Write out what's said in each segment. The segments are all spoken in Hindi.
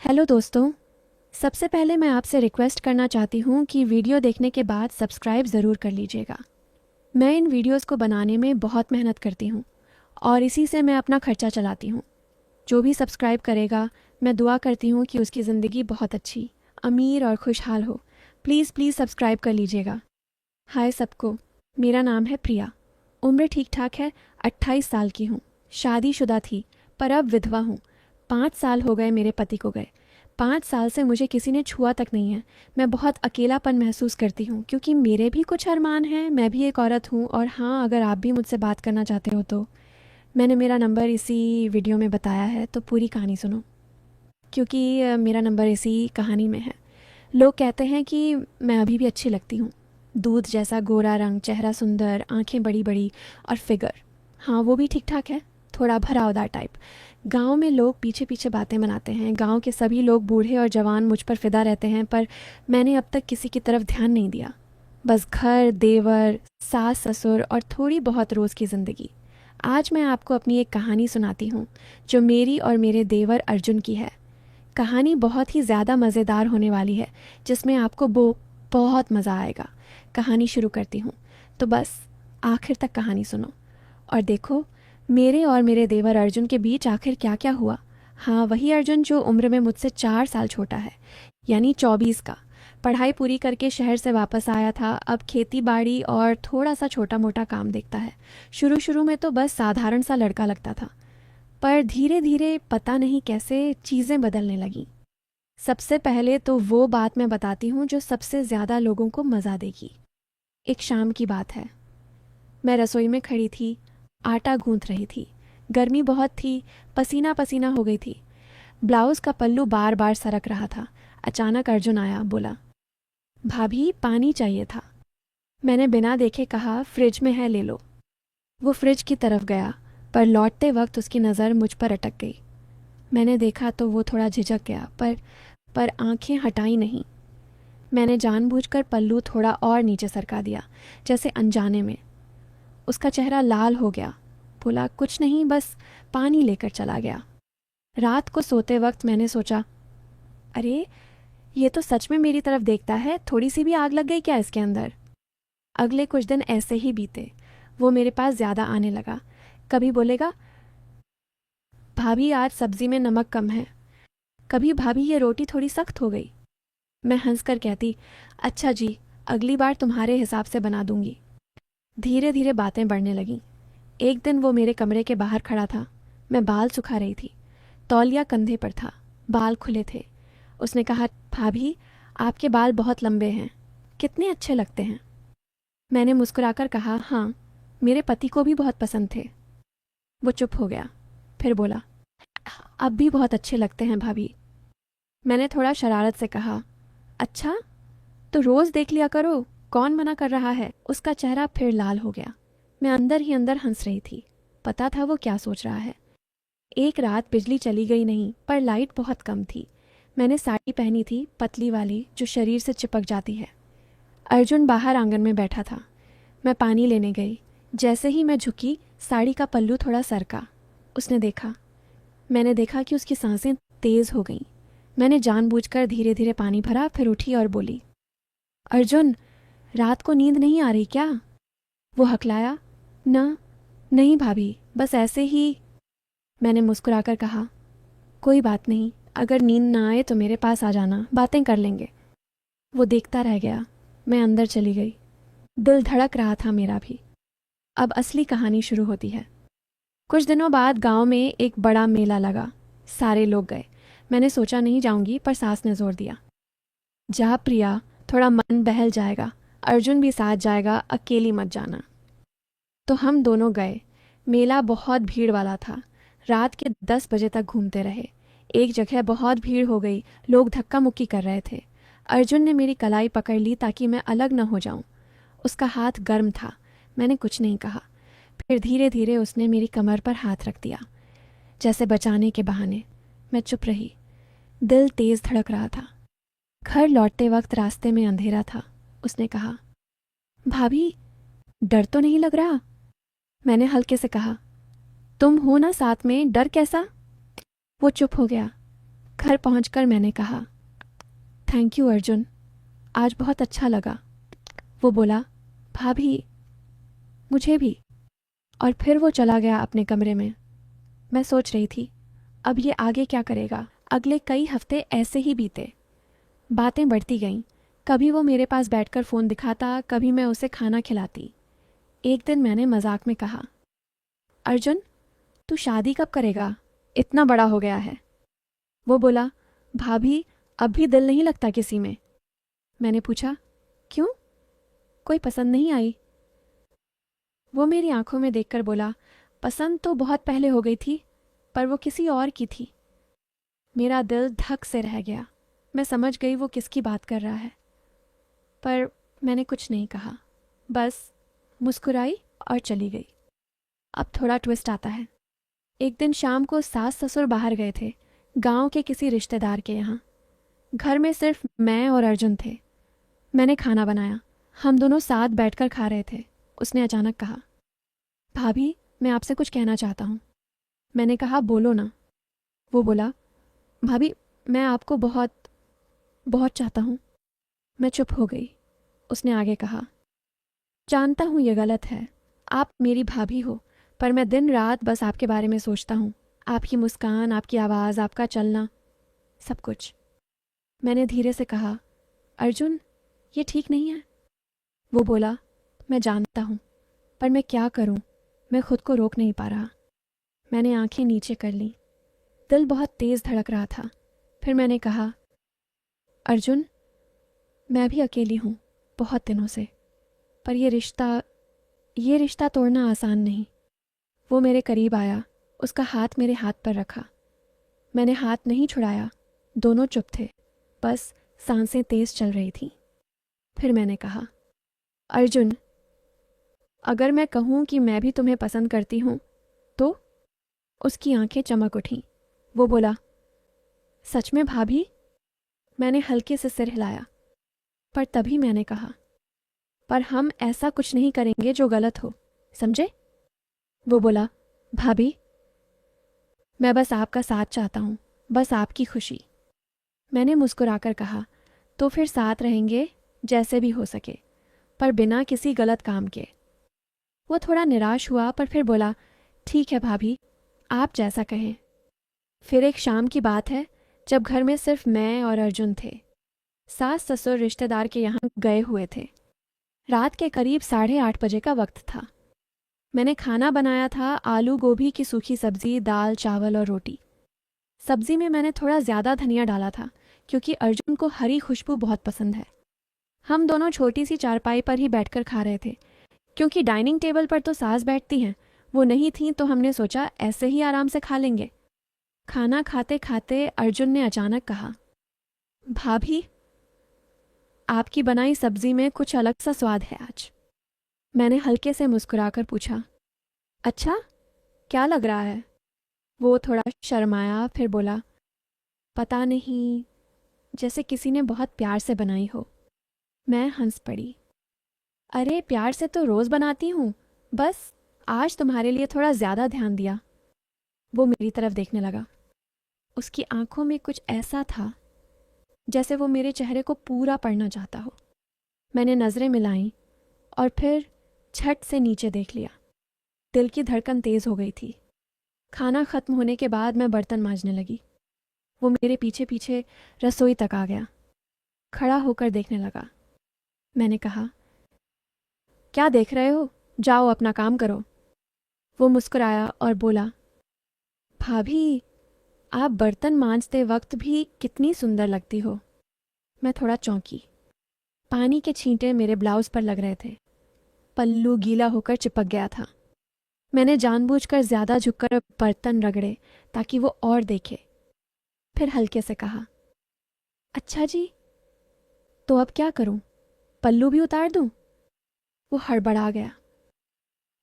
हेलो दोस्तों। सबसे पहले मैं आपसे रिक्वेस्ट करना चाहती हूँ कि वीडियो देखने के बाद सब्सक्राइब ज़रूर कर लीजिएगा। मैं इन वीडियोस को बनाने में बहुत मेहनत करती हूँ और इसी से मैं अपना खर्चा चलाती हूँ। जो भी सब्सक्राइब करेगा, मैं दुआ करती हूँ कि उसकी ज़िंदगी बहुत अच्छी, अमीर और खुशहाल हो। प्लीज़ प्लीज़ सब्सक्राइब कर लीजिएगा। हाय सबको, मेरा नाम है प्रिया। उम्र ठीक ठाक है, 28 साल की हूँ। शादीशुदा थी पर अब विधवा हूँ। 5 साल हो गए मेरे पति को गए। 5 साल से मुझे किसी ने छुआ तक नहीं है। मैं बहुत अकेलापन महसूस करती हूँ क्योंकि मेरे भी कुछ अरमान हैं। मैं भी एक औरत हूँ और हाँ, अगर आप भी मुझसे बात करना चाहते हो तो मैंने मेरा नंबर इसी वीडियो में बताया है, तो पूरी कहानी सुनो क्योंकि मेरा नंबर इसी कहानी में है। लोग कहते हैं कि मैं अभी भी अच्छी लगती हूँ। दूध जैसा गोरा रंग, चेहरा सुंदर, आंखें बड़ी बड़ी और फिगर, हाँ वो भी ठीक ठाक है, थोड़ा भरावदार टाइप। गांव में लोग पीछे पीछे बातें बनाते हैं। गांव के सभी लोग, बूढ़े और जवान, मुझ पर फिदा रहते हैं, पर मैंने अब तक किसी की तरफ ध्यान नहीं दिया। बस घर, देवर, सास ससुर और थोड़ी बहुत रोज़ की ज़िंदगी। आज मैं आपको अपनी एक कहानी सुनाती हूँ जो मेरी और मेरे देवर अर्जुन की है। कहानी बहुत ही ज़्यादा मज़ेदार होने वाली है जिसमें आपको बहुत मज़ा आएगा। कहानी शुरू करती हूँ, तो बस आखिर तक कहानी सुनो और देखो मेरे और मेरे देवर अर्जुन के बीच आखिर क्या क्या हुआ। हाँ, वही अर्जुन जो उम्र में मुझसे 4 साल छोटा है, यानी 24 का। पढ़ाई पूरी करके शहर से वापस आया था। अब खेती बाड़ी और थोड़ा सा छोटा मोटा काम देखता है। शुरू शुरू में तो बस साधारण सा लड़का लगता था, पर धीरे धीरे पता नहीं कैसे चीज़ें बदलने लगीं। सबसे पहले तो वो बात मैं बताती हूँ जो सबसे ज़्यादा लोगों को मज़ा देगी। एक शाम की बात है। मैं रसोई में खड़ी थी, आटा गूंथ रही थी। गर्मी बहुत थी, पसीना पसीना हो गई थी। ब्लाउज़ का पल्लू बार बार सरक रहा था। अचानक अर्जुन आया, बोला, भाभी पानी चाहिए था। मैंने बिना देखे कहा, फ्रिज में है, ले लो। वो फ्रिज की तरफ गया, पर लौटते वक्त उसकी नज़र मुझ पर अटक गई। मैंने देखा तो वो थोड़ा झिझक गया, पर आंखें हटाई नहीं। मैंने जानबूझकर पल्लू थोड़ा और नीचे सरका दिया, जैसे अनजाने में। उसका चेहरा लाल हो गया। बोला, कुछ नहीं, बस पानी लेकर चला गया। रात को सोते वक्त मैंने सोचा, अरे ये तो सच में मेरी तरफ देखता है, थोड़ी सी भी आग लग गई क्या इसके अंदर। अगले कुछ दिन ऐसे ही बीते। वो मेरे पास ज़्यादा आने लगा। कभी बोलेगा, भाभी आज सब्जी में नमक कम है। कभी, भाभी ये रोटी थोड़ी सख्त हो गई। मैं हंसकर कहती, अच्छा जी, अगली बार तुम्हारे हिसाब से बना दूंगी। धीरे धीरे बातें बढ़ने लगीं। एक दिन वो मेरे कमरे के बाहर खड़ा था। मैं बाल सुखा रही थी। तौलिया कंधे पर था, बाल खुले थे। उसने कहा, भाभी आपके बाल बहुत लंबे हैं, कितने अच्छे लगते हैं। मैंने मुस्कुराकर कहा, हाँ, मेरे पति को भी बहुत पसंद थे। वो चुप हो गया, फिर बोला, अब भी बहुत अच्छे लगते हैं भाभी। मैंने थोड़ा शरारत से कहा, अच्छा तो रोज़ देख लिया करो, कौन मना कर रहा है। उसका चेहरा फिर लाल हो गया। मैं अंदर ही अंदर हंस रही थी। पता था वो क्या सोच रहा है। एक रात बिजली चली गई नहीं, पर लाइट बहुत कम थी। मैंने साड़ी पहनी थी, पतली वाली, जो शरीर से चिपक जाती है। अर्जुन बाहर आंगन में बैठा था। मैं पानी लेने गई। जैसे ही मैं झुकी, साड़ी का पल्लू थोड़ा सरका। उसने देखा। मैंने देखा कि उसकी सांसें तेज हो गईं। मैंने जानबूझकर धीरे धीरे पानी भरा, फिर उठी और बोली, अर्जुन रात को नींद नहीं आ रही क्या। वो हकलाया, ना, नहीं भाभी, बस ऐसे ही। मैंने मुस्कुराकर कहा, कोई बात नहीं, अगर नींद ना आए तो मेरे पास आ जाना, बातें कर लेंगे। वो देखता रह गया। मैं अंदर चली गई। दिल धड़क रहा था मेरा भी। अब असली कहानी शुरू होती है। कुछ दिनों बाद गांव में एक बड़ा मेला लगा। सारे लोग गए। मैंने सोचा नहीं जाऊंगी, पर सास ने जोर दिया, जा प्रिया, थोड़ा मन बहल जाएगा, अर्जुन भी साथ जाएगा, अकेली मत जाना। तो हम दोनों गए। मेला बहुत भीड़ वाला था। रात के 10 बजे तक घूमते रहे। एक जगह बहुत भीड़ हो गई, लोग धक्का मुक्की कर रहे थे। अर्जुन ने मेरी कलाई पकड़ ली ताकि मैं अलग न हो जाऊं। उसका हाथ गर्म था। मैंने कुछ नहीं कहा। फिर धीरे धीरे उसने मेरी कमर पर हाथ रख दिया, जैसे बचाने के बहाने। मैं चुप रही। दिल तेज धड़क रहा था। घर लौटते वक्त रास्ते में अंधेरा था। उसने कहा, भाभी डर तो नहीं लग रहा। मैंने हल्के से कहा, तुम हो ना साथ में, डर कैसा। वो चुप हो गया। घर पहुंचकर मैंने कहा, थैंक यू अर्जुन, आज बहुत अच्छा लगा। वो बोला, भाभी मुझे भी। और फिर वो चला गया अपने कमरे में। मैं सोच रही थी, अब ये आगे क्या करेगा। अगले कई हफ्ते ऐसे ही बीते। बातें बढ़ती गईं। कभी वो मेरे पास बैठकर फ़ोन दिखाता, कभी मैं उसे खाना खिलाती। एक दिन मैंने मजाक में कहा, अर्जुन तू शादी कब करेगा, इतना बड़ा हो गया है। वो बोला, भाभी अब भी दिल नहीं लगता किसी में। मैंने पूछा, क्यों, कोई पसंद नहीं आई? वो मेरी आंखों में देखकर बोला, पसंद तो बहुत पहले हो गई थी, पर वो किसी और की थी। मेरा दिल धक से रह गया। मैं समझ गई वो किसकी बात कर रहा है, पर मैंने कुछ नहीं कहा, बस मुस्कुराई और चली गई। अब थोड़ा ट्विस्ट आता है। एक दिन शाम को सास ससुर बाहर गए थे, गांव के किसी रिश्तेदार के यहाँ। घर में सिर्फ मैं और अर्जुन थे। मैंने खाना बनाया, हम दोनों साथ बैठकर खा रहे थे। उसने अचानक कहा, भाभी मैं आपसे कुछ कहना चाहता हूँ। मैंने कहा, बोलो ना। वो बोला, भाभी मैं आपको बहुत बहुत चाहता हूँ। मैं चुप हो गई। उसने आगे कहा, जानता हूँ ये गलत है, आप मेरी भाभी हो, पर मैं दिन रात बस आपके बारे में सोचता हूँ। आपकी मुस्कान, आपकी आवाज़, आपका चलना, सब कुछ। मैंने धीरे से कहा, अर्जुन ये ठीक नहीं है। वो बोला, मैं जानता हूँ, पर मैं क्या करूँ, मैं खुद को रोक नहीं पा रहा। मैंने आंखें नीचे कर लीं। दिल बहुत तेज़ धड़क रहा था। फिर मैंने कहा, अर्जुन मैं भी अकेली हूँ बहुत दिनों से, पर ये रिश्ता तोड़ना आसान नहीं। वो मेरे करीब आया, उसका हाथ मेरे हाथ पर रखा। मैंने हाथ नहीं छुड़ाया, दोनों चुप थे, बस सांसें तेज चल रही थीं। फिर मैंने कहा, अर्जुन अगर मैं कहूँ कि मैं भी तुम्हें पसंद करती हूँ तो? उसकी आंखें चमक उठीं। वो बोला, सच में भाभी? मैंने हल्के से सिर हिलाया, पर तभी मैंने कहा, पर हम ऐसा कुछ नहीं करेंगे जो गलत हो, समझे? वो बोला, भाभी मैं बस आपका साथ चाहता हूँ, बस आपकी खुशी। मैंने मुस्कुराकर कहा, तो फिर साथ रहेंगे जैसे भी हो सके, पर बिना किसी गलत काम के। वो थोड़ा निराश हुआ, पर फिर बोला, ठीक है भाभी, आप जैसा कहें। फिर एक शाम की बात है, जब घर में सिर्फ मैं और अर्जुन थे। सास ससुर रिश्तेदार के यहाँ गए हुए थे। रात के करीब 8:30 बजे का वक्त था। मैंने खाना बनाया था, आलू गोभी की सूखी सब्जी, दाल चावल और रोटी। सब्जी में मैंने थोड़ा ज़्यादा धनिया डाला था, क्योंकि अर्जुन को हरी खुशबू बहुत पसंद है। हम दोनों छोटी सी चारपाई पर ही बैठकर खा रहे थे, क्योंकि डाइनिंग टेबल पर तो सास बैठती हैं, वो नहीं थी, तो हमने सोचा ऐसे ही आराम से खा लेंगे। खाना खाते खाते अर्जुन ने अचानक कहा, भाभी आपकी बनाई सब्जी में कुछ अलग सा स्वाद है आज। मैंने हल्के से मुस्कुराकर पूछा, अच्छा क्या लग रहा है? वो थोड़ा शर्माया, फिर बोला, पता नहीं, जैसे किसी ने बहुत प्यार से बनाई हो। मैं हंस पड़ी। अरे प्यार से तो रोज़ बनाती हूँ, बस आज तुम्हारे लिए थोड़ा ज़्यादा ध्यान दिया। वो मेरी तरफ देखने लगा। उसकी आंखों में कुछ ऐसा था जैसे वो मेरे चेहरे को पूरा पढ़ना चाहता हो। मैंने नज़रें मिलाईं और फिर झट से नीचे देख लिया। दिल की धड़कन तेज़ हो गई थी। खाना ख़त्म होने के बाद मैं बर्तन मांजने लगी। वो मेरे पीछे पीछे रसोई तक आ गया, खड़ा होकर देखने लगा। मैंने कहा, क्या देख रहे हो, जाओ अपना काम करो। वो मुस्कुराया और बोला, भाभी आप बर्तन मांजते वक्त भी कितनी सुंदर लगती हो। मैं थोड़ा चौंकी। पानी के छींटे मेरे ब्लाउज़ पर लग रहे थे। पल्लू गीला होकर चिपक गया था। मैंने जानबूझकर ज़्यादा झुककर बर्तन रगड़े ताकि वो और देखे। फिर हल्के से कहा, अच्छा जी, तो अब क्या करूं, पल्लू भी उतार दूं? वो हड़बड़ा गया।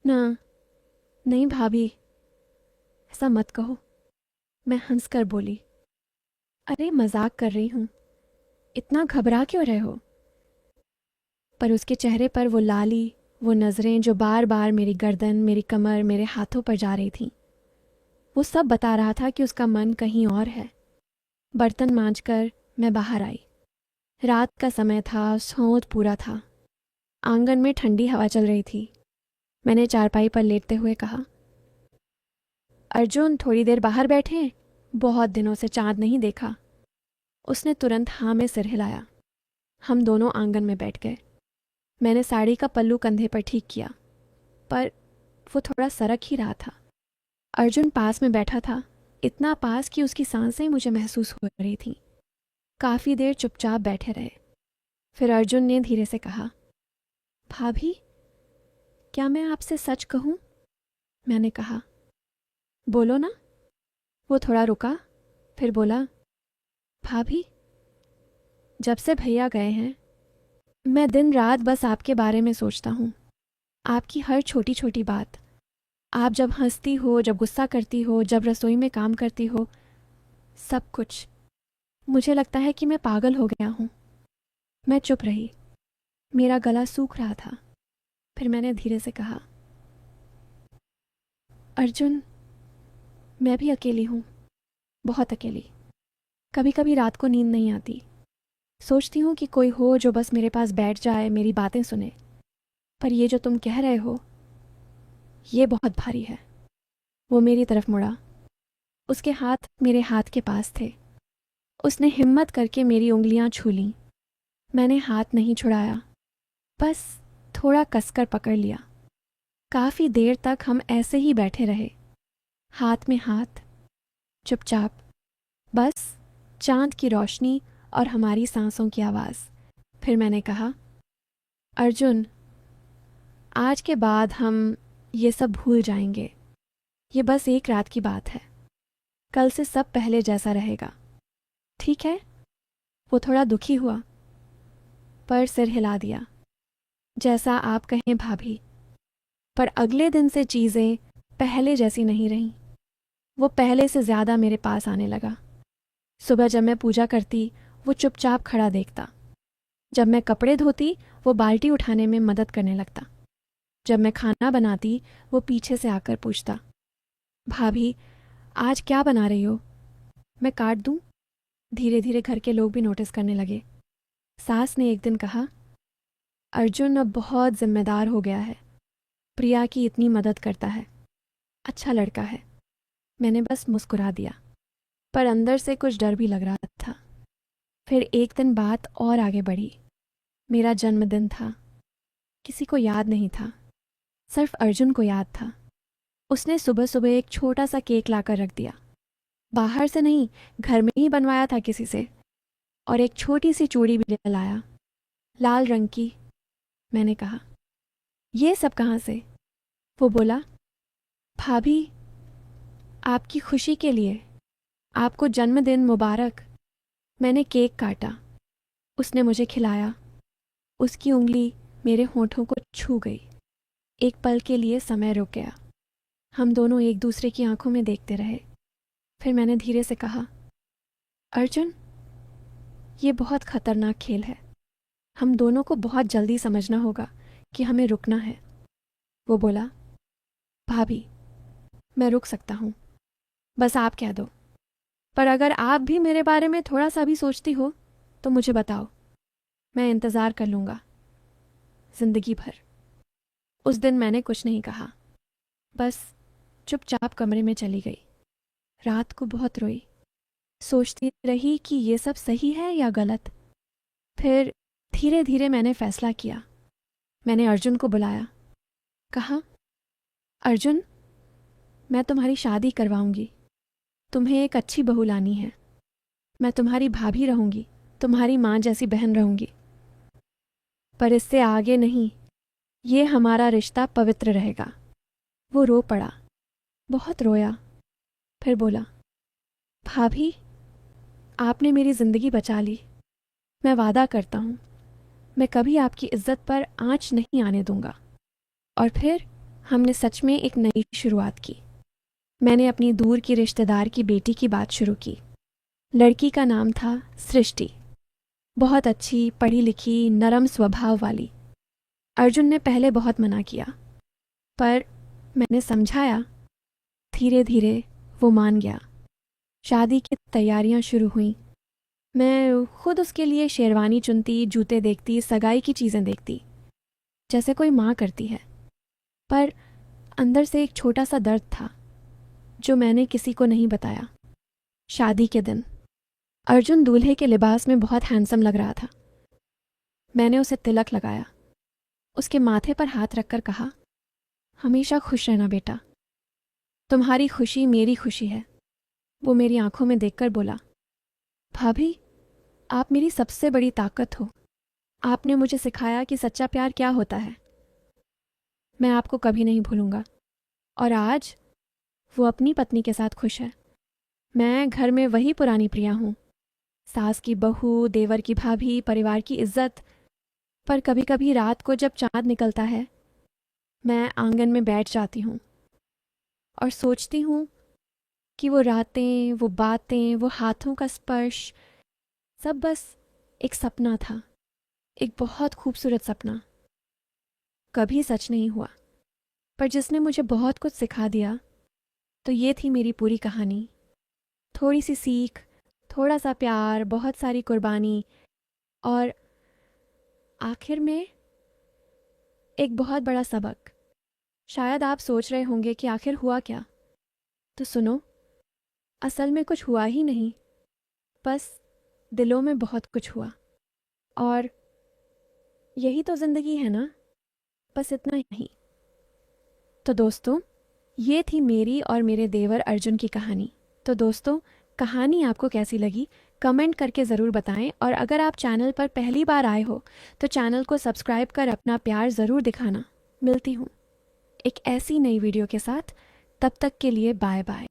ना, नहीं भाभी, ऐसा मत कहो। मैं हंसकर बोली, अरे मजाक कर रही हूँ, इतना घबरा क्यों रहे हो? पर उसके चेहरे पर वो लाली, वो नज़रें जो बार बार मेरी गर्दन, मेरी कमर, मेरे हाथों पर जा रही थीं, वो सब बता रहा था कि उसका मन कहीं और है। बर्तन मांजकर मैं बाहर आई। रात का समय था, सोंध पूरा था। आंगन में ठंडी हवा चल रही थी। मैंने चारपाई पर लेटते हुए कहा, अर्जुन थोड़ी देर बाहर बैठे, बहुत दिनों से चांद नहीं देखा। उसने तुरंत हाँ में सिर हिलाया। हम दोनों आंगन में बैठ गए। मैंने साड़ी का पल्लू कंधे पर ठीक किया, पर वो थोड़ा सरक ही रहा था। अर्जुन पास में बैठा था, इतना पास कि उसकी सांसें मुझे महसूस हो रही थीं। काफ़ी देर चुपचाप बैठे रहे। फिर अर्जुन ने धीरे से कहा, भाभी, क्या मैं आपसे सच कहूँ? मैंने कहा, बोलो ना। वो थोड़ा रुका, फिर बोला, भाभी, जब से भैया गए हैं मैं दिन रात बस आपके बारे में सोचता हूँ। आपकी हर छोटी छोटी बात, आप जब हंसती हो, जब गुस्सा करती हो, जब रसोई में काम करती हो, सब कुछ। मुझे लगता है कि मैं पागल हो गया हूँ। मैं चुप रही। मेरा गला सूख रहा था। फिर मैंने धीरे से कहा, अर्जुन, मैं भी अकेली हूँ, बहुत अकेली। कभी कभी रात को नींद नहीं आती। सोचती हूँ कि कोई हो जो बस मेरे पास बैठ जाए, मेरी बातें सुने। पर ये जो तुम कह रहे हो, ये बहुत भारी है। वो मेरी तरफ मुड़ा। उसके हाथ मेरे हाथ के पास थे। उसने हिम्मत करके मेरी उंगलियां छू लीं। मैंने हाथ नहीं छुड़ाया, बस थोड़ा कसकर पकड़ लिया। काफ़ी देर तक हम ऐसे ही बैठे रहे, हाथ में हाथ, चुपचाप, बस चांद की रोशनी और हमारी सांसों की आवाज़। फिर मैंने कहा, अर्जुन, आज के बाद हम ये सब भूल जाएंगे। ये बस एक रात की बात है। कल से सब पहले जैसा रहेगा, ठीक है? वो थोड़ा दुखी हुआ, पर सिर हिला दिया। जैसा आप कहें भाभी। पर अगले दिन से चीज़ें पहले जैसी नहीं रहीं। वो पहले से ज़्यादा मेरे पास आने लगा। सुबह जब मैं पूजा करती, वो चुपचाप खड़ा देखता। जब मैं कपड़े धोती, वो बाल्टी उठाने में मदद करने लगता। जब मैं खाना बनाती, वो पीछे से आकर पूछता, भाभी, आज क्या बना रही हो? मैं काट दूं? धीरे धीरे घर के लोग भी नोटिस करने लगे। सास ने एक दिन कहा, अर्जुन अब बहुत जिम्मेदार हो गया है। प्रिया की इतनी मदद करता है। अच्छा लड़का है। मैंने बस मुस्कुरा दिया, पर अंदर से कुछ डर भी लग रहा था। फिर एक दिन बात और आगे बढ़ी। मेरा जन्मदिन था। किसी को याद नहीं था, सिर्फ अर्जुन को याद था। उसने सुबह सुबह एक छोटा सा केक लाकर रख दिया। बाहर से नहीं, घर में ही बनवाया था किसी से। और एक छोटी सी चूड़ी भी लाया, लाल रंग की। मैंने कहा, ये सब कहाँ से? वो बोला, भाभी, आपकी खुशी के लिए, आपको जन्मदिन मुबारक। मैंने केक काटा। उसने मुझे खिलाया। उसकी उंगली मेरे होठों को छू गई। एक पल के लिए समय रुक गया। हम दोनों एक दूसरे की आंखों में देखते रहे। फिर मैंने धीरे से कहा, अर्जुन, ये बहुत खतरनाक खेल है। हम दोनों को बहुत जल्दी समझना होगा कि हमें रुकना है। वो बोला, भाभी, मैं रुक सकता हूँ, बस आप कह दो। पर अगर आप भी मेरे बारे में थोड़ा सा भी सोचती हो तो मुझे बताओ। मैं इंतज़ार कर लूँगा, जिंदगी भर। उस दिन मैंने कुछ नहीं कहा, बस चुपचाप कमरे में चली गई। रात को बहुत रोई। सोचती रही कि ये सब सही है या गलत। फिर धीरे धीरे मैंने फैसला किया। मैंने अर्जुन को बुलाया। कहा, अर्जुन, मैं तुम्हारी शादी करवाऊंगी। तुम्हें एक अच्छी बहू लानी है। मैं तुम्हारी भाभी रहूंगी, तुम्हारी माँ जैसी बहन रहूंगी। पर इससे आगे नहीं, ये हमारा रिश्ता पवित्र रहेगा। वो रो पड़ा, बहुत रोया। फिर बोला, भाभी, आपने मेरी ज़िंदगी बचा ली। मैं वादा करता हूँ, मैं कभी आपकी इज्जत पर आंच नहीं आने दूंगा। और फिर हमने सच में एक नई शुरुआत की। मैंने अपनी दूर की रिश्तेदार की बेटी की बात शुरू की। लड़की का नाम था सृष्टि। बहुत अच्छी, पढ़ी लिखी, नरम स्वभाव वाली। अर्जुन ने पहले बहुत मना किया, पर मैंने समझाया। धीरे धीरे वो मान गया। शादी की तैयारियां शुरू हुईं। मैं खुद उसके लिए शेरवानी चुनती, जूते देखती, सगाई की चीज़ें देखती, जैसे कोई माँ करती है। पर अंदर से एक छोटा सा दर्द था जो मैंने किसी को नहीं बताया। शादी के दिन अर्जुन दूल्हे के लिबास में बहुत हैंडसम लग रहा था। मैंने उसे तिलक लगाया, उसके माथे पर हाथ रखकर कहा, हमेशा खुश रहना बेटा, तुम्हारी खुशी मेरी खुशी है। वो मेरी आंखों में देखकर बोला, भाभी, आप मेरी सबसे बड़ी ताकत हो। आपने मुझे सिखाया कि सच्चा प्यार क्या होता है। मैं आपको कभी नहीं भूलूंगा। और आज वो अपनी पत्नी के साथ खुश है। मैं घर में वही पुरानी प्रिया हूँ, सास की बहू, देवर की भाभी, परिवार की इज्जत। पर कभी कभी रात को जब चांद निकलता है, मैं आंगन में बैठ जाती हूँ और सोचती हूँ कि वो रातें, वो बातें, वो हाथों का स्पर्श, सब बस एक सपना था, एक बहुत खूबसूरत सपना, कभी सच नहीं हुआ, पर जिसने मुझे बहुत कुछ सिखा दिया। तो ये थी मेरी पूरी कहानी। थोड़ी सी सीख, थोड़ा सा प्यार, बहुत सारी कुर्बानी, और आखिर में एक बहुत बड़ा सबक। शायद आप सोच रहे होंगे कि आखिर हुआ क्या। तो सुनो, असल में कुछ हुआ ही नहीं, बस दिलों में बहुत कुछ हुआ। और यही तो ज़िंदगी है ना, बस इतना ही। तो दोस्तों, ये थी मेरी और मेरे देवर अर्जुन की कहानी। तो दोस्तों, कहानी आपको कैसी लगी कमेंट करके ज़रूर बताएं, और अगर आप चैनल पर पहली बार आए हो तो चैनल को सब्सक्राइब कर अपना प्यार ज़रूर दिखाना। मिलती हूँ एक ऐसी नई वीडियो के साथ, तब तक के लिए बाय बाय।